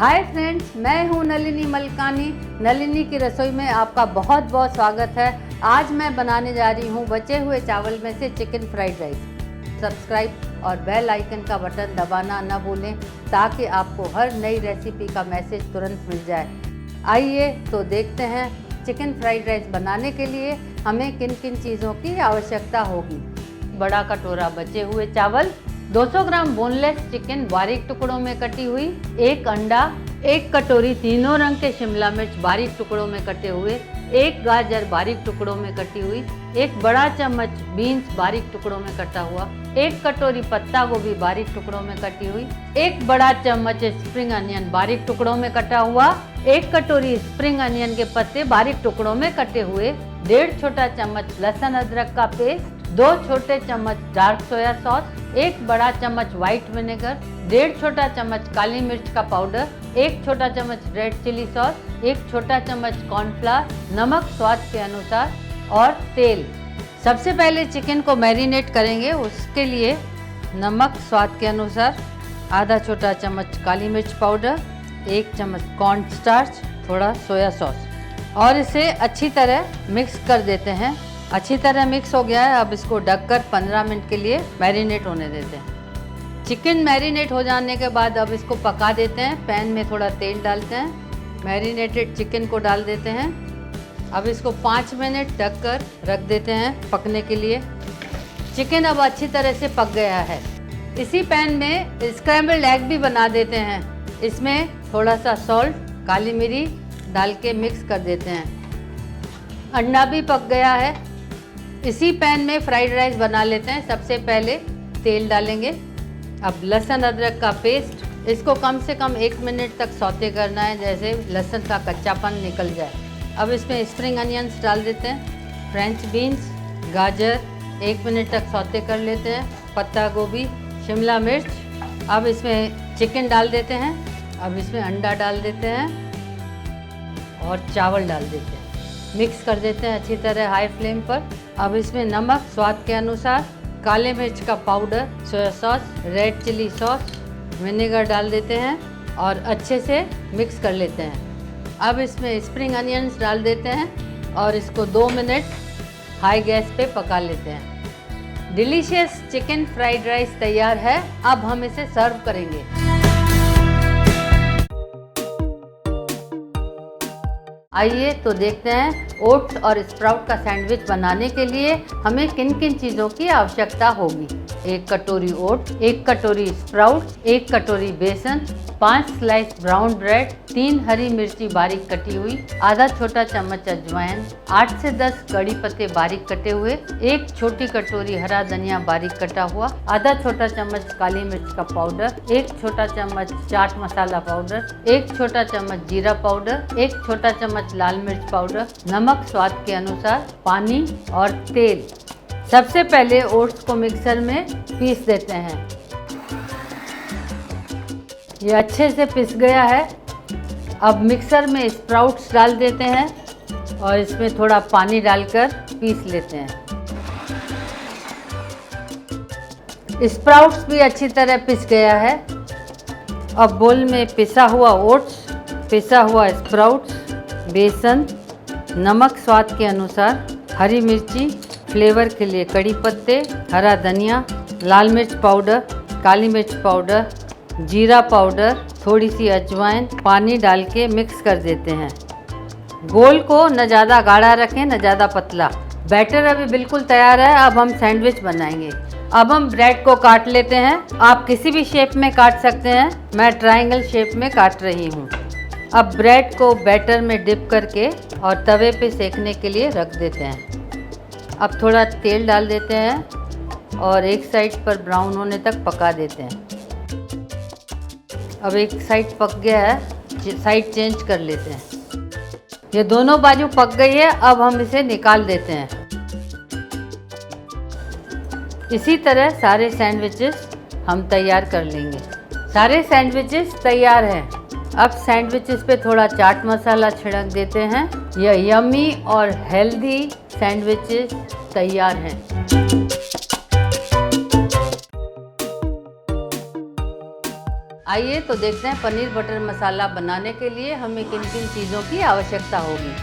Hi friends, मैं हूं नलिनी मलकानी। नलिनी की रसोई में आपका बहुत बहुत स्वागत है। आज मैं बनाने जा रही हूं बचे हुए चावल में से चिकन फ्राइड राइस। सब्सक्राइब और बेल आइकन का बटन दबाना न भूलें ताकि आपको हर नई रेसिपी का मैसेज तुरंत मिल जाए। आइए तो देखते हैं चिकन फ्राइड राइस बनाने के लिए हमें किन किन चीज़ों की आवश्यकता होगी। बड़ा कटोरा बचे हुए चावल, 200 ग्राम बोनलेस चिकन बारीक टुकड़ों में कटी हुई, एक अंडा, एक कटोरी तीनों रंग के शिमला मिर्च बारीक टुकड़ों में कटे हुए, एक गाजर बारीक टुकड़ों में कटी हुई, एक बड़ा चम्मच बीन्स बारीक टुकड़ों में कटा हुआ, एक कटोरी पत्ता गोभी बारीक टुकड़ों में कटी हुई, एक बड़ा चम्मच स्प्रिंग अनियन बारीक टुकड़ों में कटा हुआ, एक कटोरी स्प्रिंग अनियन के पत्ते बारीक टुकड़ों में कटे हुए, 1.5 छोटा चम्मच लहसुन अदरक का पेस्ट, 2 छोटे चम्मच डार्क सोया सॉस, एक बड़ा चम्मच व्हाइट विनेगर, 1.5 छोटा चम्मच काली मिर्च का पाउडर, 1 छोटा चम्मच रेड चिली सॉस, 1 छोटा चम्मच कॉर्नफ्लावर, नमक स्वाद के अनुसार और तेल। सबसे पहले चिकन को मैरिनेट करेंगे। उसके लिए नमक स्वाद के अनुसार, आधा छोटा चम्मच काली मिर्च पाउडर, 1 चम्मच कॉर्न स्टार्च, थोड़ा सोया सॉस और इसे अच्छी तरह मिक्स कर देते हैं। अच्छी तरह मिक्स हो गया है। अब इसको ढककर 15 मिनट के लिए मैरिनेट होने देते हैं। चिकन मैरिनेट हो जाने के बाद अब इसको पका देते हैं। पैन में थोड़ा तेल डालते हैं, मैरिनेटेड चिकन को डाल देते हैं। अब इसको 5 मिनट ढककर रख देते हैं पकने के लिए। चिकन अब अच्छी तरह से पक गया है। इसी पैन में स्क्रैम्बल्ड एग भी बना देते हैं। इसमें थोड़ा सा सॉल्ट, काली मिरी डाल के मिक्स कर देते हैं। अंडा भी पक गया है। इसी पैन में फ्राइड राइस बना लेते हैं। सबसे पहले तेल डालेंगे। अब लहसुन अदरक का पेस्ट, इसको कम से कम 1 मिनट तक सौते करना है, जैसे लहसुन का कच्चापन निकल जाए। अब इसमें स्प्रिंग अनियंस डाल देते हैं, फ्रेंच बीन्स, गाजर 1 मिनट तक सौते कर लेते हैं, पत्ता गोभी, शिमला मिर्च। अब इसमें चिकन डाल देते हैं। अब इसमें अंडा डाल देते हैं और चावल डाल देते हैं। मिक्स कर देते हैं अच्छी तरह हाई फ्लेम पर। अब इसमें नमक स्वाद के अनुसार, काले मिर्च का powder, soya sauce, red chilli sauce, vinegar डाल देते हैं और अच्छे से मिक्स कर लेते हैं। अब इसमें स्प्रिंग अनियंस डाल देते हैं और इसको 2 मिनट हाई गैस पे पका लेते हैं। डिलीशियस चिकन फ्राइड राइस तैयार है। अब हम इसे सर्व करेंगे। आइए तो देखते हैं ओट्स और स्प्राउट का सैंडविच बनाने के लिए हमें किन किन चीज़ों की आवश्यकता होगी। 1 कटोरी ओट्स, 1 कटोरी स्प्राउट, 1 कटोरी बेसन, 5 स्लाइस ब्राउन ब्रेड, 3 हरी मिर्ची बारीक कटी हुई, आधा छोटा चम्मच अजवाइन, 8 से 10 कड़ी पत्ते बारीक कटे हुए, 1 छोटी कटोरी हरा धनिया बारीक कटा हुआ, आधा छोटा चम्मच काली मिर्च का पाउडर, 1 छोटा चम्मच चाट मसाला पाउडर, 1 छोटा चम्मच जीरा पाउडर, 1 छोटा चम्मच लाल मिर्च पाउडर, नमक स्वाद के अनुसार, पानी और तेल। सबसे पहले ओट्स को मिक्सर में पीस देते हैं। ये अच्छे से पिस गया है। अब मिक्सर में स्प्राउट्स डाल देते हैं और इसमें थोड़ा पानी डालकर पीस लेते हैं। स्प्राउट्स भी अच्छी तरह पिस गया है। अब बोल में पिसा हुआ ओट्स, पिसा हुआ स्प्राउट्स, बेसन, नमक स्वाद के अनुसार, हरी मिर्ची, फ्लेवर के लिए कड़ी पत्ते, हरा धनिया, लाल मिर्च पाउडर, काली मिर्च पाउडर, जीरा पाउडर, थोड़ी सी अजवाइन, पानी डाल के मिक्स कर देते हैं। गोल को न ज़्यादा गाढ़ा रखें न ज़्यादा पतला। बैटर अभी बिल्कुल तैयार है। अब हम सैंडविच बनाएंगे। अब हम ब्रेड को काट लेते हैं। आप किसी भी शेप में काट सकते हैं। मैं ट्रायंगल शेप में काट रही हूँ। अब ब्रेड को बैटर में डिप करके और तवे पे सेकने के लिए रख देते हैं। अब थोड़ा तेल डाल देते हैं और एक साइड पर ब्राउन होने तक पका देते हैं। अब एक साइड पक गया है, साइड चेंज कर लेते हैं। ये दोनों बाजू पक गई है। अब हम इसे निकाल देते हैं। इसी तरह सारे सैंडविचेस हम तैयार कर लेंगे। सारे सैंडविचेस तैयार हैं। अब सैंडविचेस पे थोड़ा चाट मसाला छिड़क देते हैं। यह यम्मी और हेल्दी सैंडविचेस तैयार हैं। आइए तो देखते हैं पनीर बटर मसाला बनाने के लिए हमें किन किन चीज़ों की आवश्यकता होगी।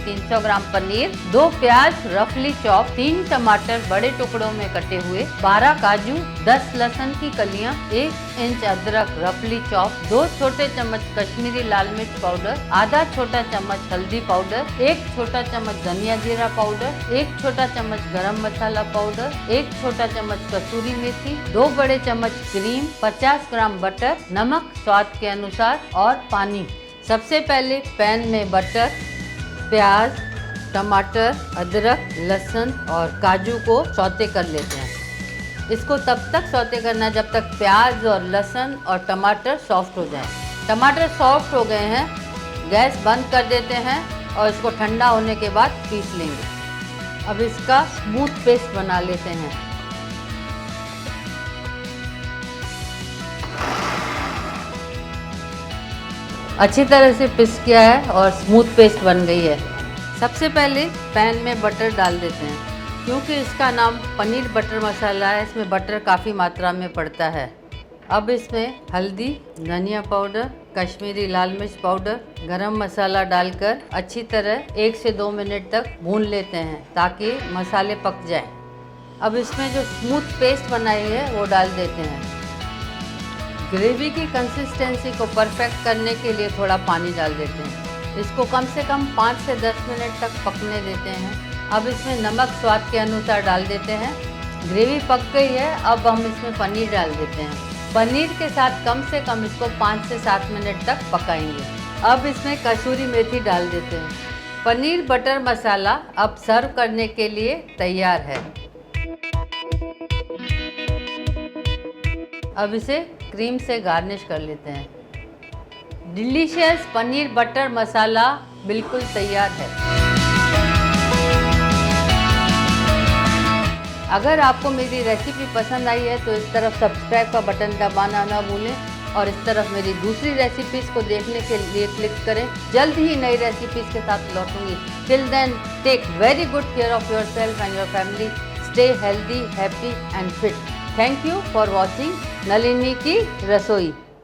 300 ग्राम पनीर, 2 प्याज रफली चॉप, 3 टमाटर बड़े टुकड़ों में कटे हुए, 12 काजू, 10 लहसुन की कलियां, 1 इंच अदरक रफली चॉप, 2 छोटे चम्मच कश्मीरी लाल मिर्च पाउडर, आधा छोटा चम्मच हल्दी पाउडर, 1 छोटा चम्मच धनिया जीरा पाउडर, 1 छोटा चम्मच गरम मसाला पाउडर, 1 छोटा चम्मच कसूरी मेथी, 2 बड़े चम्मच क्रीम, 50 ग्राम बटर, नमक स्वाद के अनुसार और पानी। सबसे पहले पैन में बटर, प्याज, टमाटर, अदरक, लहसुन और काजू को सौते कर लेते हैं। इसको तब तक सौते करना जब तक प्याज और लहसुन और टमाटर सॉफ्ट हो जाएं। टमाटर सॉफ्ट हो गए हैं, गैस बंद कर देते हैं और इसको ठंडा होने के बाद पीस लेंगे। अब इसका स्मूथ पेस्ट बना लेते हैं। अच्छी तरह से पिस किया है और स्मूथ पेस्ट बन गई है। सबसे पहले पैन में बटर डाल देते हैं। क्योंकि इसका नाम पनीर बटर मसाला है, इसमें बटर काफ़ी मात्रा में पड़ता है। अब इसमें हल्दी, धनिया पाउडर, कश्मीरी लाल मिर्च पाउडर, गरम मसाला डालकर अच्छी तरह 1 से 2 मिनट तक भून लेते हैं ताकि मसाले पक जाएं। अब इसमें जो स्मूथ पेस्ट बनाई है वो डाल देते हैं। ग्रेवी की कंसिस्टेंसी को परफेक्ट करने के लिए थोड़ा पानी डाल देते हैं। इसको कम से कम 5 से 10 मिनट तक पकने देते हैं। अब इसमें नमक स्वाद के अनुसार डाल देते हैं। ग्रेवी पक गई है, अब हम इसमें पनीर डाल देते हैं। पनीर के साथ कम से कम इसको 5 से 7 मिनट तक पकाएंगे। अब इसमें कसूरी मेथी डाल देते हैं। पनीर बटर मसाला अब सर्व करने के लिए तैयार है। अब इसे क्रीम से गार्निश कर लेते हैं। डिलीशियस पनीर बटर मसाला बिल्कुल तैयार है। अगर आपको मेरी रेसिपी पसंद आई है तो इस तरफ सब्सक्राइब का बटन दबाना ना भूलें और इस तरफ मेरी दूसरी रेसिपीज़ को देखने के लिए क्लिक करें। जल्द ही नई रेसिपीज़ के साथ लौटूंगी। Till then take very good care of yourself and your family. Stay healthy, happy and fit. Thank you for watching Nalini की रसोई।